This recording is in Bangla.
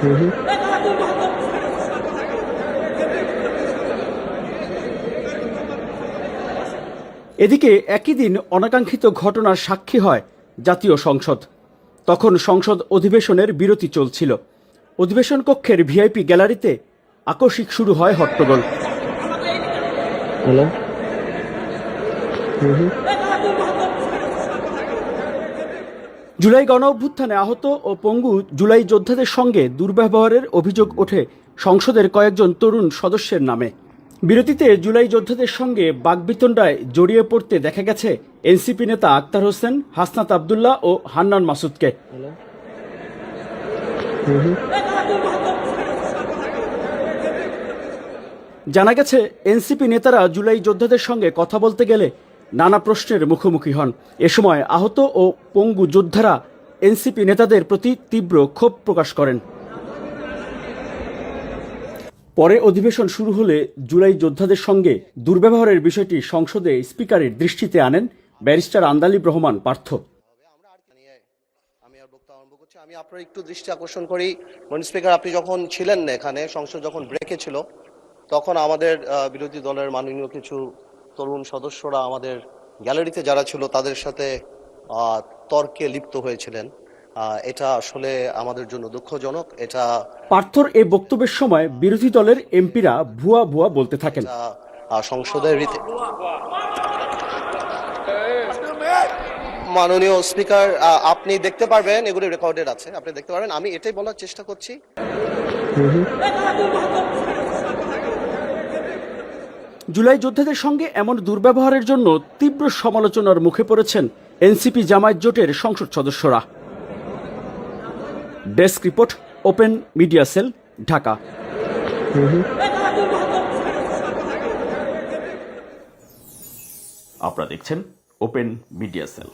এদিকে একই দিন অনাকাঙ্ক্ষিত ঘটনার সাক্ষী হয় জাতীয় সংসদ। তখন সংসদ অধিবেশনের বিরতি চলছিল। অধিবেশন কক্ষের ভিআইপি গ্যালারিতে আকস্মিক শুরু হয় হট্টগোল। জুলাই গণঅভ্যুত্থানে আহত ও পঙ্গু জুলাই যোদ্ধাদের সঙ্গে দুর্ব্যবহারের অভিযোগ ওঠে সংসদের কয়েকজন তরুণ সদস্যের নামে। বিরতিতে জুলাই যোদ্ধাদের সঙ্গে বাকবিতণ্ডায় জড়িয়ে পড়তে দেখা গেছে এনসিপি নেতা আক্তার হোসেন, হাসনাত আবদুল্লাহ ও হান্নান মাসুদকে। জানা গেছে এনসিপি নেতারা জুলাই যোদ্ধাদের সঙ্গে কথা বলতে গেলে নানা প্রশ্নের মুখোমুখি হন। এ সময় আহত ও পঙ্গু যোদ্ধারা এনসিপি নেতাদের প্রতি তীব্র ক্ষোভ প্রকাশ করেন। পরে অধিবেশন শুরু হলে জুলাই যোদ্ধাদের সঙ্গে দুর্ব্যবহারের বিষয়টি সংসদে স্পিকারের দৃষ্টিতে আনেন ব্যারিস্টার আন্দালিব রহমান পার্থ। আমি আপনার একটু দৃষ্টি আকর্ষণ করি, স্পিকার আপনি যখন ছিলেন না এখানে, সংসদ যখন ব্রেকে ছিল, তখন আমাদের বিরোধী দলের মাননীয় কিছু তরুণ সদস্যরা আমাদের গ্যালারিতে যারা ছিল তাদের সাথে তর্কে লিপ্ত হয়েছিলেন। এটা আসলে আমাদের জন্য দুঃখজনক। এটা পার্থর এই বক্তব্যের সময় বিরোধী দলের এমপিরা ভুয়া ভুয়া বলতে থাকেন। সংসদের রীতি। মাননীয় স্পিকার, আপনি দেখতে পারবেন, এগুলি রেকর্ডেড আছে, আপনি দেখতে পারবেন। আমি এটাই বলার চেষ্টা করছি। জুলাই যোদ্ধাদের সঙ্গে এমন দুর্ব্যবহারের জন্য তীব্র সমালোচনার মুখে পড়েছেন এনসিপি জামায়াত জোটের সংসদ সদস্যরা। Desk report, open media cell, Dhaka. আপনারা দেখছেন ওপেন মিডিয়া সেল।